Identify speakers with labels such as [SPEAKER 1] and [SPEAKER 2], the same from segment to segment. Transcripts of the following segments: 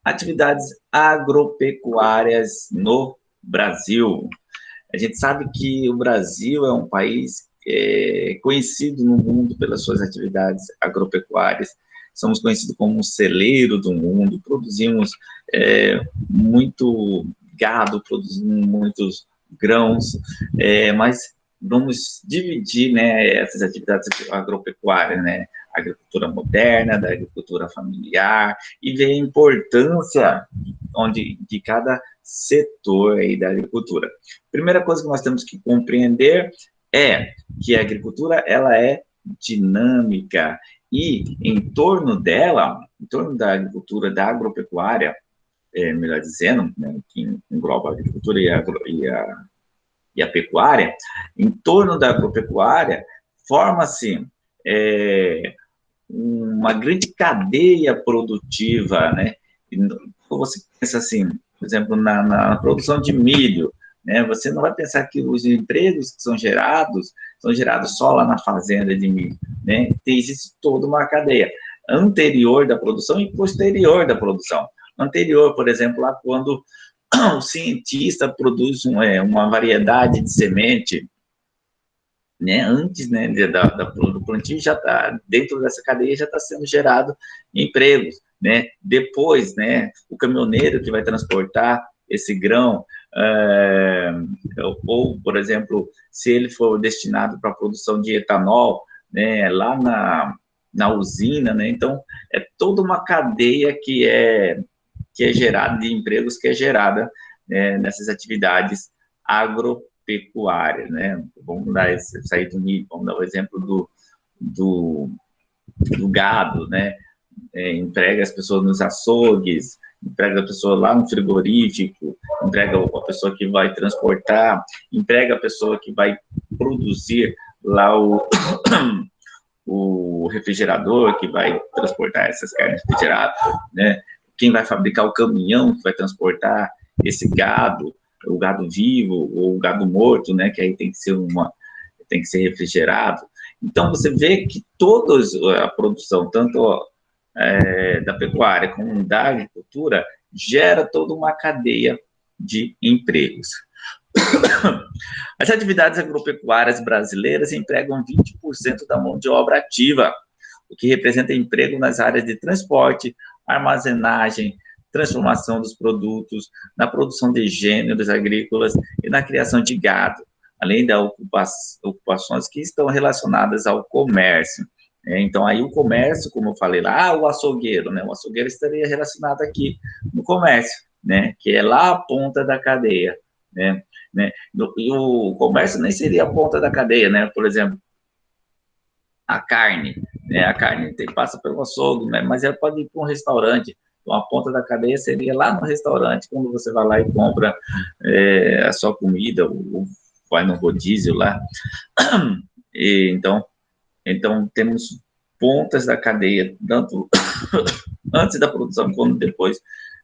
[SPEAKER 1] atividades agropecuárias no Brasil. A gente sabe que o Brasil é um país conhecido no mundo pelas suas atividades agropecuárias. Somos conhecidos como um celeiro do mundo, produzimos muito gado, produzimos muitos grãos, mas vamos dividir, né, essas atividades agropecuárias, né, a agricultura moderna, da agricultura familiar, e ver a importância de cada setor aí da agricultura. Primeira coisa que nós temos que compreender é que a agricultura ela é dinâmica e em torno dela, em torno da agricultura, da agropecuária, melhor dizendo, né, que engloba a agricultura e a pecuária, em torno da agropecuária forma-se uma grande cadeia produtiva, né? E você pensa assim, por exemplo, na produção de milho, né? Você não vai pensar que os empregos que são gerados só lá na fazenda de milho, né? Existe toda uma cadeia anterior da produção e posterior da produção. Anterior, por exemplo, lá quando o cientista produz uma variedade de semente, né, antes, né, do plantio, já está dentro dessa cadeia, já está sendo gerado empregos, né? Depois, né, o caminhoneiro que vai transportar esse grão, ou, por exemplo, se ele for destinado para a produção de etanol, né, lá na usina, né? Então, é toda uma cadeia que é gerada de empregos, que é gerada, né, nessas atividades agropecuárias, né? Vamos dar sair do milho, vamos dar o exemplo do gado, né? Emprega as pessoas nos açougues, emprega a pessoa lá no frigorífico, emprega a pessoa que vai transportar, emprega a pessoa que vai produzir lá o refrigerador que vai transportar essas carnes refrigeradas, né? Quem vai fabricar o caminhão que vai transportar esse gado, o gado vivo ou o gado morto, né? Que aí tem que ser refrigerado. Então você vê que toda a produção, tanto da pecuária como da agricultura, gera toda uma cadeia de empregos. As atividades agropecuárias brasileiras empregam 20% da mão de obra ativa, o que representa emprego nas áreas de transporte, armazenagem, transformação dos produtos, na produção de gêneros agrícolas e na criação de gado, além das ocupações que estão relacionadas ao comércio. Então, aí o comércio, como eu falei lá, o açougueiro, né? O açougueiro estaria relacionado aqui no comércio, né? Que é lá a ponta da cadeia, né? E o comércio nem seria a ponta da cadeia, né? Por exemplo, a carne, né? A carne passa pelo açougue, né? Mas ela pode ir para um restaurante. Então, a ponta da cadeia seria lá no restaurante, quando você vai lá e compra a sua comida, ou vai no rodízio lá. E, então, temos pontas da cadeia, tanto antes da produção quanto depois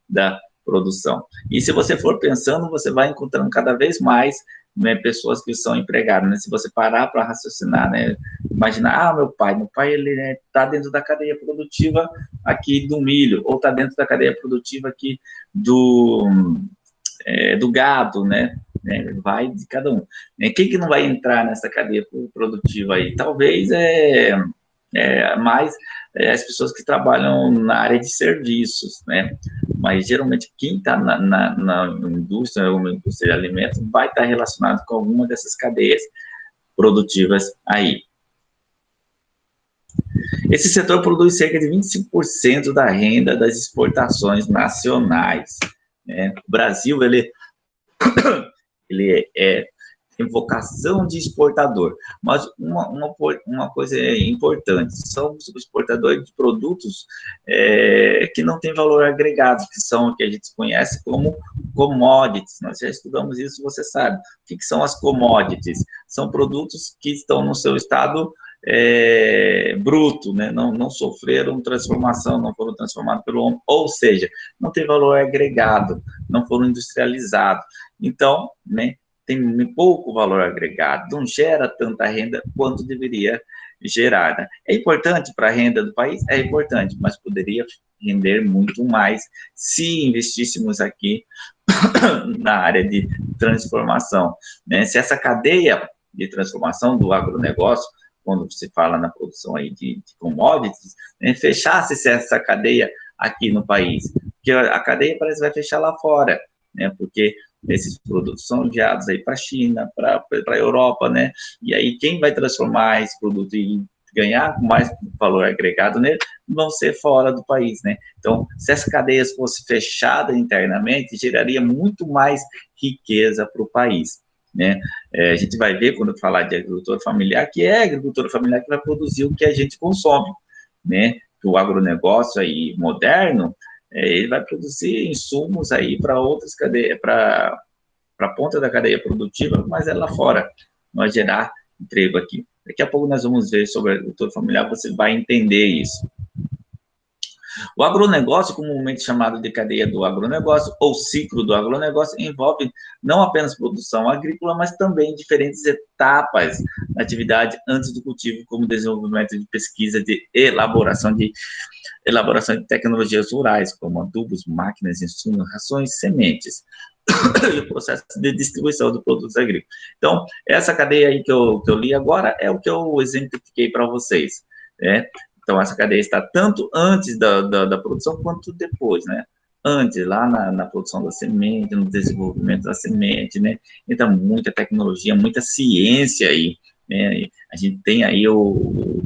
[SPEAKER 1] da produção. E se você for pensando, você vai encontrando cada vez mais, né, pessoas que são empregadas, né? Se você parar para raciocinar, né? Imaginar, meu pai ele está, né, dentro da cadeia produtiva aqui do milho, ou está dentro da cadeia produtiva aqui do gado, né? Vai de cada um. Quem que não vai entrar nessa cadeia produtiva aí? Talvez mais as pessoas que trabalham na área de serviços, né? Mas geralmente quem está na indústria, uma indústria de alimentos, vai estar relacionado com alguma dessas cadeias produtivas aí. Esse setor produz cerca de 25% da renda das exportações nacionais, né? O Brasil, ele tem vocação de exportador, mas uma coisa importante, são exportadores de produtos que não têm valor agregado, que são o que a gente conhece como commodities. Nós já estudamos isso, você sabe. O que são as commodities? São produtos que estão no seu estado bruto, né? Não sofreram transformação, não foram transformados pelo homem, ou seja, não tem valor agregado, não foram industrializados. Então, né, tem pouco valor agregado, não gera tanta renda quanto deveria gerada. É importante para a renda do país? É importante, mas poderia render muito mais se investíssemos aqui na área de transformação, né? Se essa cadeia de transformação do agronegócio, quando se fala na produção aí de commodities, né, fechasse essa cadeia aqui no país, porque a cadeia parece que vai fechar lá fora, né? Porque esses produtos são enviados aí para a China, para a Europa, né? E aí quem vai transformar esse produto e ganhar mais valor agregado nele vão ser fora do país, né? Então, se essa cadeia fosse fechada internamente, geraria muito mais riqueza para o país, né? A gente vai ver, quando falar de agricultura familiar, que é a agricultura familiar que vai produzir o que a gente consome, né? O agronegócio aí moderno, ele vai produzir insumos aí para outras cadeias, para a ponta da cadeia produtiva, mas é lá fora, não vai gerar emprego aqui. Daqui a pouco nós vamos ver sobre a agricultura familiar, você vai entender isso. O agronegócio, comumente chamado de cadeia do agronegócio ou ciclo do agronegócio, envolve não apenas produção agrícola, mas também diferentes etapas na atividade antes do cultivo, como desenvolvimento de pesquisa, de elaboração de tecnologias rurais, como adubos, máquinas, insumos, rações, sementes, e o processo de distribuição dos produtos agrícolas. Então, essa cadeia aí que eu li agora é o que eu exemplifiquei para vocês, né? Então, essa cadeia está tanto antes da produção quanto depois, né? Antes, lá na produção da semente, no desenvolvimento da semente, né? Então, muita tecnologia, muita ciência aí, né? A gente tem aí os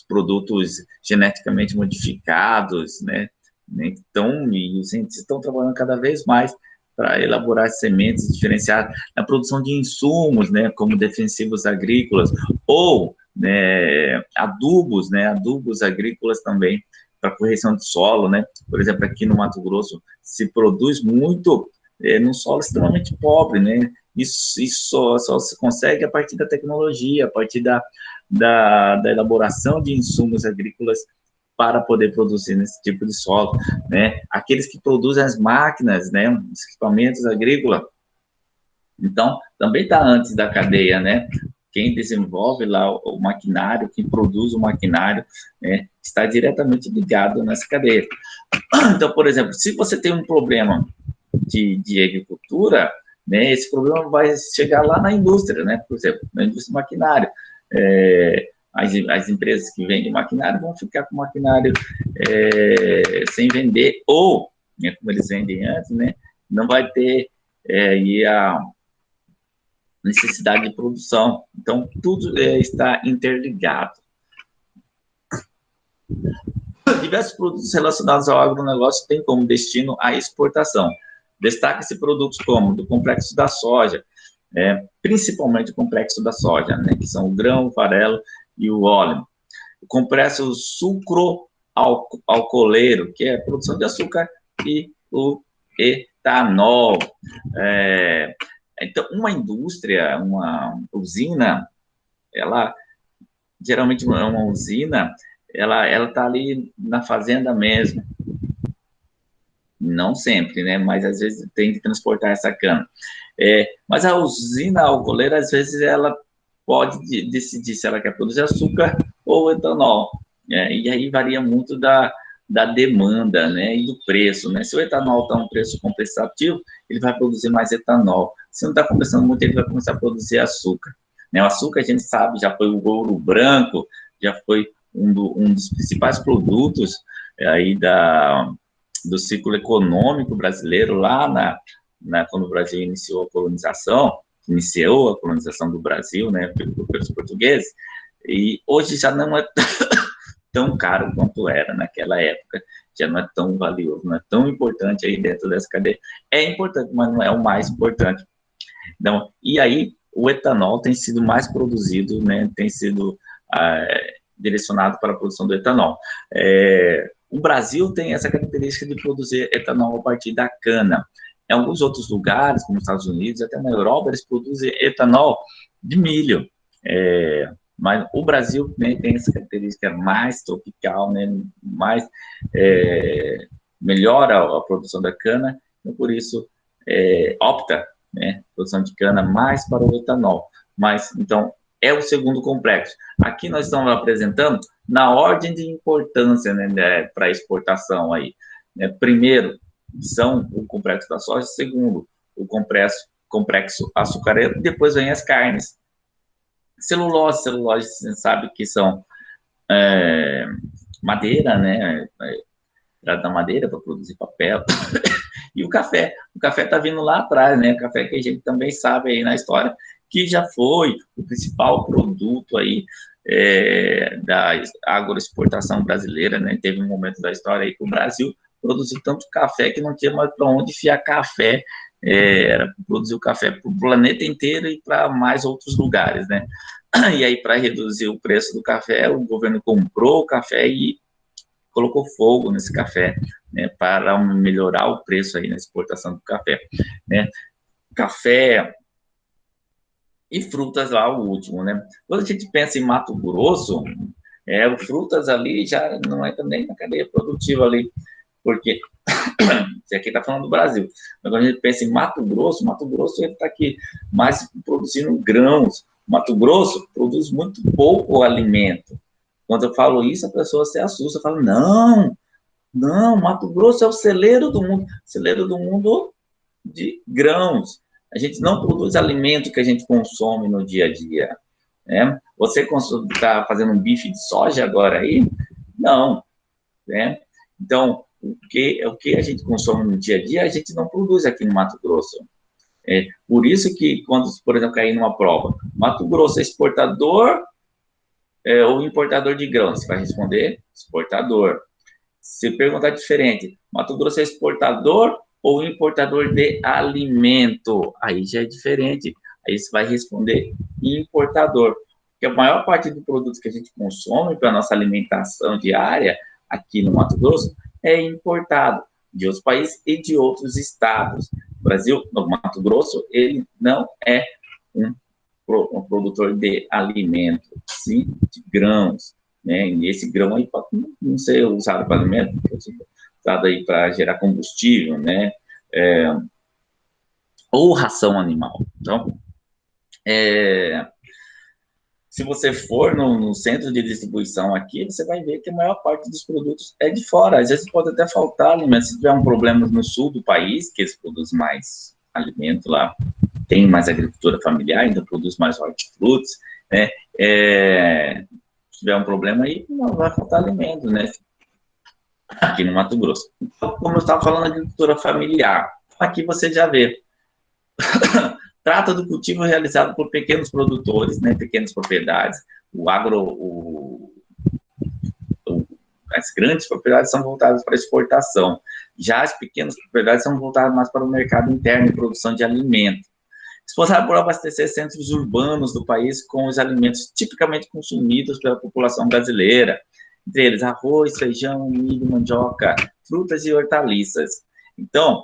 [SPEAKER 1] produtos geneticamente modificados, né? Então, e os cientistas estão trabalhando cada vez mais para elaborar sementes diferenciadas na produção de insumos, né, como defensivos agrícolas, ou né, adubos agrícolas também, para correção de solo, né? Por exemplo, aqui no Mato Grosso se produz muito num solo extremamente pobre, né? Isso só se consegue a partir da tecnologia, a partir da elaboração de insumos agrícolas para poder produzir nesse tipo de solo, né? Aqueles que produzem as máquinas, né, os equipamentos agrícolas, então, também está antes da cadeia, né? Quem desenvolve lá o maquinário, quem produz o maquinário, né, está diretamente ligado nessa cadeia. Então, por exemplo, se você tem um problema de agricultura, né, esse problema vai chegar lá na indústria, né? Por exemplo, na indústria do maquinário. As empresas que vendem maquinário vão ficar com o maquinário sem vender, ou, né, como eles vendem antes, né, não vai ter a necessidade de produção. Então, tudo está interligado. Diversos produtos relacionados ao agronegócio têm como destino a exportação. Destaca-se produtos como do complexo da soja, principalmente o complexo da soja, né, que são o grão, o farelo e o óleo. O complexo sucroalcooleiro, que é a produção de açúcar, e o etanol. Então, uma indústria, uma usina, ela geralmente é uma usina, ela está ali na fazenda mesmo. Não sempre, né? Mas às vezes tem que transportar essa cana. Mas a usina alcooleira, às vezes, ela pode decidir se ela quer produzir açúcar ou etanol. E aí varia muito da demanda, né, e do preço, né? Se o etanol está um preço compensativo, ele vai produzir mais etanol. Se não está compensando muito, ele vai começar a produzir açúcar. Né? O açúcar, a gente sabe, já foi o ouro branco, já foi um dos principais produtos aí do ciclo econômico brasileiro, lá quando o Brasil iniciou a colonização do Brasil, né, pelos portugueses, e hoje já não é tão caro quanto era naquela época, já não é tão valioso, não é tão importante aí dentro dessa cadeia. É importante, mas não é o mais importante. Então, e aí, o etanol tem sido mais produzido, né, tem sido direcionado para a produção do etanol. O Brasil tem essa característica de produzir etanol a partir da cana. Em alguns outros lugares, como os Estados Unidos, até na Europa, eles produzem etanol de milho. Mas o Brasil, né, tem essa característica mais tropical, né, mais melhora a produção da cana, então por isso opta, né, produção de cana mais para o etanol. Mas, então, é o segundo complexo. Aqui nós estamos apresentando na ordem de importância, né, para exportação aí. Primeiro, são o complexo da soja, segundo, o complexo açucareiro, depois vem as carnes. Celulose, você sabe que são madeira, né, da madeira para produzir papel, e o café está vindo lá atrás, né, café que a gente também sabe aí na história, que já foi o principal produto aí da agroexportação brasileira, né, teve um momento da história aí que o Brasil produziu tanto café que não tinha mais para onde enfiar café, era produzir o café para o planeta inteiro e para mais outros lugares, né, e aí para reduzir o preço do café, o governo comprou o café e colocou fogo nesse café, né, para melhorar o preço aí na exportação do café, né, café e frutas lá, o último, né, quando a gente pensa em Mato Grosso, o frutas ali já não entra nem na cadeia produtiva ali, porque você aqui está falando do Brasil, mas quando a gente pensa em Mato Grosso ele está aqui mais produzindo grãos. Mato Grosso produz muito pouco alimento. Quando eu falo isso, a pessoa se assusta, fala, não, Mato Grosso é o celeiro do mundo de grãos. A gente não produz alimento que a gente consome no dia a dia, né? Você está fazendo um bife de soja agora aí? Não, né? Então, o que a gente consome no dia a dia, a gente não produz aqui no Mato Grosso. Por isso que, quando, por exemplo, cair numa prova, Mato Grosso é exportador ou importador de grãos? Você vai responder exportador. Se perguntar diferente, Mato Grosso é exportador ou importador de alimento? Aí já é diferente. Aí você vai responder importador. Porque a maior parte do produto que a gente consome para a nossa alimentação diária aqui no Mato Grosso é importado de outros países e de outros estados. O Brasil, no Mato Grosso, ele não é um produtor de alimento, sim, de grãos, né? E esse grão aí pode não ser usado para alimento, pode ser usado aí para gerar combustível, né? Ou ração animal. Então, se você for no centro de distribuição aqui, você vai ver que a maior parte dos produtos é de fora. Às vezes pode até faltar alimento. Se tiver um problema no sul do país, que eles produzem mais alimento lá, tem mais agricultura familiar, então produz mais hortifrutis, né? Se tiver um problema aí, não vai faltar alimento, né? Aqui no Mato Grosso. Então, como eu estava falando, agricultura familiar, aqui você já vê. Trata do cultivo realizado por pequenos produtores, né, pequenas propriedades. As grandes propriedades são voltadas para exportação. Já as pequenas propriedades são voltadas mais para o mercado interno e produção de alimento. Responsável por abastecer centros urbanos do país com os alimentos tipicamente consumidos pela população brasileira, entre eles arroz, feijão, milho, mandioca, frutas e hortaliças. Então,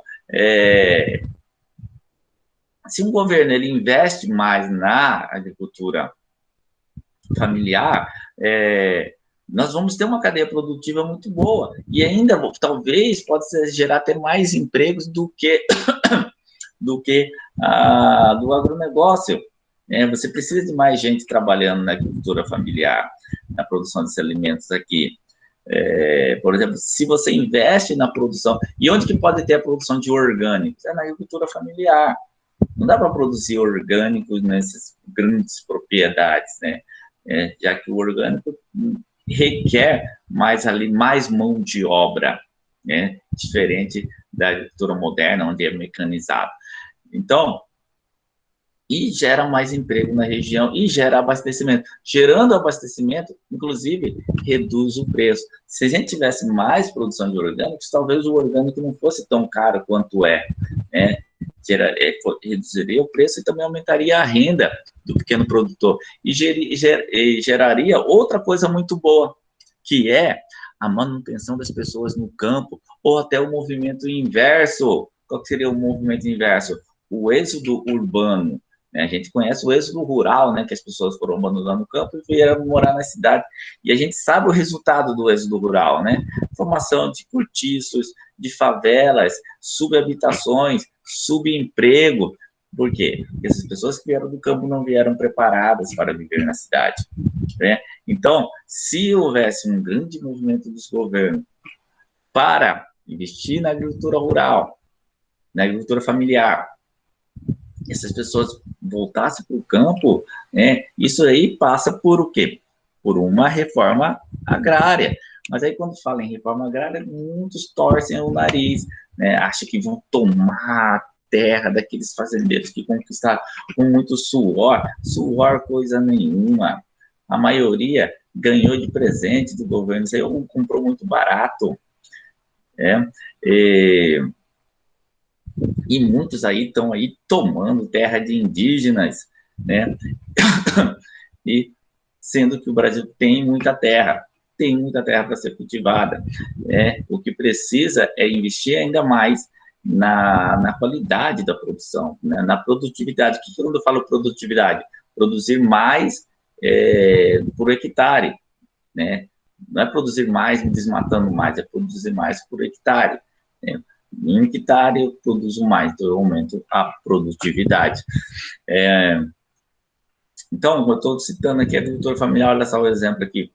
[SPEAKER 1] se um governo ele investe mais na agricultura familiar, nós vamos ter uma cadeia produtiva muito boa e ainda talvez pode gerar até mais empregos do que do agronegócio. Você precisa de mais gente trabalhando na agricultura familiar, na produção desses alimentos aqui. Por exemplo, se você investe na produção, e onde que pode ter a produção de orgânicos? É na agricultura familiar. Não dá para produzir orgânicos nessas grandes propriedades, né? Já que o orgânico requer mais mão de obra, né? Diferente da agricultura moderna, onde é mecanizado. Então, e gera mais emprego na região e gera abastecimento. Gerando abastecimento, inclusive, reduz o preço. Se a gente tivesse mais produção de orgânicos, talvez o orgânico não fosse tão caro quanto é, né? Reduziria o preço e também aumentaria a renda do pequeno produtor. E geraria outra coisa muito boa, que é a manutenção das pessoas no campo, ou até o movimento inverso. Qual seria o movimento inverso? O êxodo urbano. A gente conhece o êxodo rural, né, que as pessoas foram abandonando o campo e vieram morar na cidade. E a gente sabe o resultado do êxodo rural, né? Formação de cortiços, de favelas, subhabitações, subemprego. Por quê? Porque essas pessoas que vieram do campo não vieram preparadas para viver na cidade, né? Então, se houvesse um grande movimento dos governos para investir na agricultura rural, na agricultura familiar, essas pessoas voltassem para o campo, né, isso aí passa por o quê? Por uma reforma agrária. Mas aí, quando fala em reforma agrária, muitos torcem o nariz, né, acham que vão tomar a terra daqueles fazendeiros que conquistaram com muito suor, coisa nenhuma. A maioria ganhou de presente do governo, isso aí comprou muito barato, né? E muitos aí estão aí tomando terra de indígenas, né? E sendo que o Brasil tem muita terra para ser cultivada, né? O que precisa é investir ainda mais na qualidade da produção, né? Na produtividade. O que quando eu falo produtividade? Produzir mais por hectare, né? Não é produzir mais desmatando mais, é produzir mais por hectare, né? Em hectare eu produzo mais, então eu aumento a produtividade. Então, eu estou citando aqui a agricultura familiar, olha só o exemplo aqui,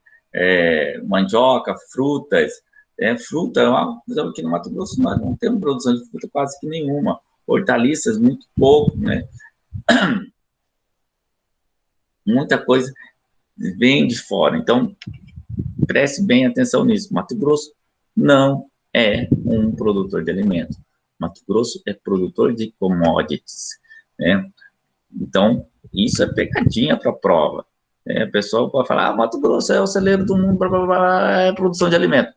[SPEAKER 1] mandioca, frutas, fruta, aqui no Mato Grosso nós não temos produção de fruta quase que nenhuma, hortaliças muito pouco, né? Muita coisa vem de fora, então preste bem atenção nisso. Mato Grosso não é um produtor de alimentos. Mato Grosso é produtor de commodities, né? Então, isso é pegadinha para a prova. O pessoal pode falar, Mato Grosso é o celeiro do mundo, blá, blá, blá, é produção de alimento.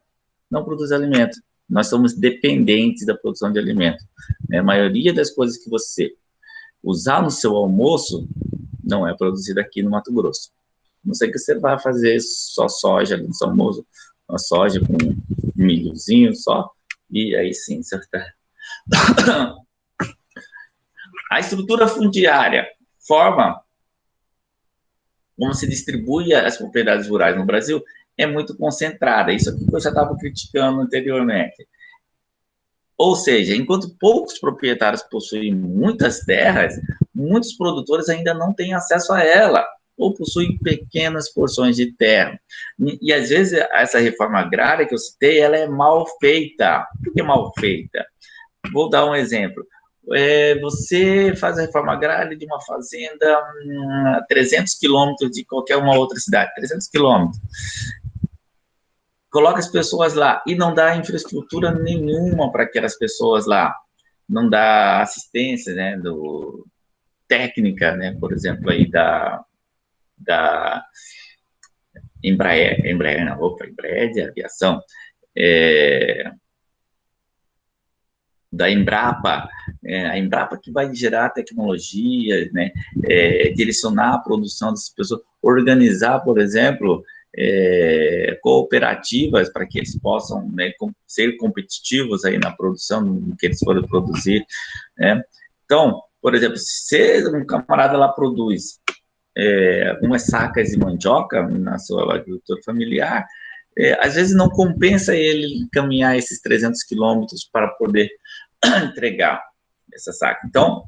[SPEAKER 1] Não produz alimento. Nós somos dependentes da produção de alimento. A maioria das coisas que você usar no seu almoço não é produzida aqui no Mato Grosso. Não sei que você vai fazer só soja no seu almoço, uma soja com milhozinho só, e aí sim, você tá... A estrutura fundiária forma como se distribui as propriedades rurais no Brasil é muito concentrada. Isso aqui que eu já estava criticando anteriormente. Ou seja, enquanto poucos proprietários possuem muitas terras, muitos produtores ainda não têm acesso a ela, ou possuem pequenas porções de terra. E às vezes, essa reforma agrária que eu citei, ela é mal feita. Por que mal feita? Vou dar um exemplo. Você faz a reforma agrária de uma fazenda a 300 quilômetros de qualquer uma outra cidade, 300 quilômetros. Coloca as pessoas lá e não dá infraestrutura nenhuma para aquelas pessoas lá. Não dá assistência, né, técnica, né, por exemplo, aí da Embraer de aviação, da Embrapa, a Embrapa que vai gerar tecnologia, né, direcionar a produção dessas pessoas, organizar, por exemplo, cooperativas para que eles possam, né, ser competitivos aí na produção no que eles forem produzir, né? Então, por exemplo, se um camarada lá produz umas sacas de mandioca na sua agricultura familiar, às vezes não compensa ele caminhar esses 300 quilômetros para poder entregar essa saca. Então,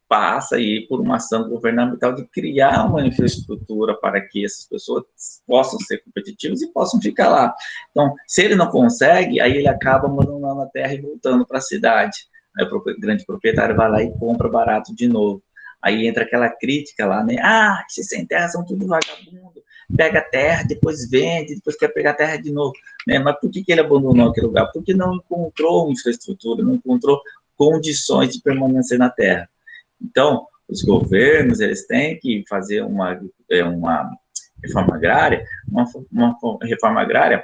[SPEAKER 1] passa aí por uma ação governamental de criar uma infraestrutura para que essas pessoas possam ser competitivas e possam ficar lá. Então, se ele não consegue, aí ele acaba abandonando a terra e voltando para a cidade. Aí o grande proprietário vai lá e compra barato de novo. Aí entra aquela crítica lá, né? Esses sem terra são tudo vagabundo. Pega a terra, depois vende, depois quer pegar a terra de novo. Né? Mas por que ele abandonou aquele lugar? Porque não encontrou infraestrutura, não encontrou condições de permanecer na terra. Então, os governos, eles têm que fazer uma reforma agrária, uma reforma agrária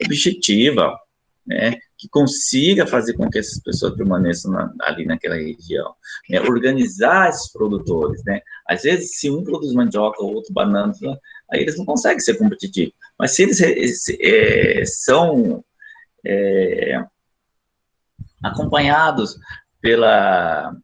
[SPEAKER 1] objetiva, né, que consiga fazer com que essas pessoas permaneçam ali naquela região, né, organizar esses produtores, né, às vezes se um produz mandioca ou outro banana, aí eles não conseguem ser competitivos, mas se eles são acompanhados pela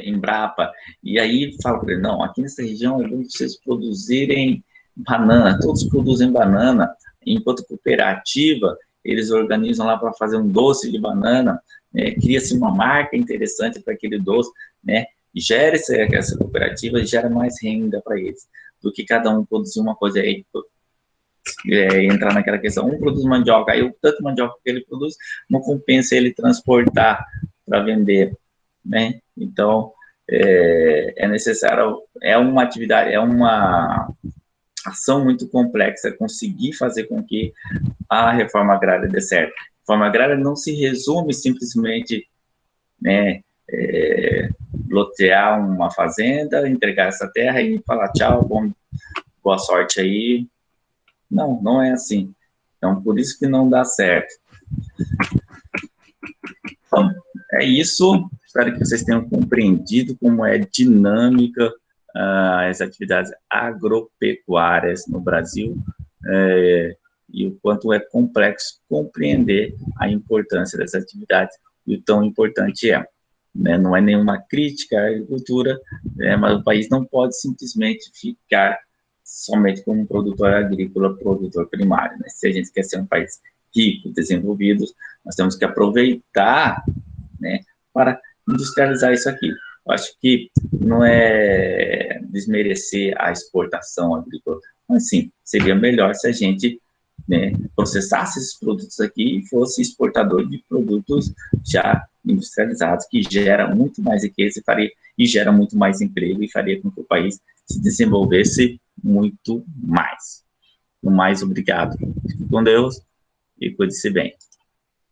[SPEAKER 1] Embrapa, e aí fala para ele, não, aqui nessa região é bom vocês produzirem banana, todos produzem banana, enquanto cooperativa, eles organizam lá para fazer um doce de banana, né, cria-se uma marca interessante para aquele doce, né, gera essa cooperativa e gera mais renda para eles, do que cada um produzir uma coisa aí, entrar naquela questão, um produz mandioca, aí o tanto mandioca que ele produz, não compensa ele transportar para vender, né? Então, é necessário, é uma atividade, é uma ação muito complexa, conseguir fazer com que a reforma agrária dê certo. A reforma agrária não se resume simplesmente, né, lotear uma fazenda, entregar essa terra e falar tchau, boa sorte aí. Não, não é assim. Então, por isso que não dá certo. Então, é isso. Espero que vocês tenham compreendido como é dinâmica as atividades agropecuárias no Brasil, e o quanto é complexo compreender a importância dessas atividades e o tão importante é. Né? Não é nenhuma crítica à agricultura, mas o país não pode simplesmente ficar somente como um produtor agrícola, produtor primário. Né? Se a gente quer ser um país rico, desenvolvido, nós temos que aproveitar, né, para industrializar isso aqui. Eu acho que não é desmerecer a exportação agrícola, mas sim, seria melhor se a gente, né, processasse esses produtos aqui e fosse exportador de produtos já industrializados, que gera muito mais riqueza e gera muito mais emprego e faria com que o país se desenvolvesse muito mais. No mais, obrigado. Fique com Deus e cuide-se bem.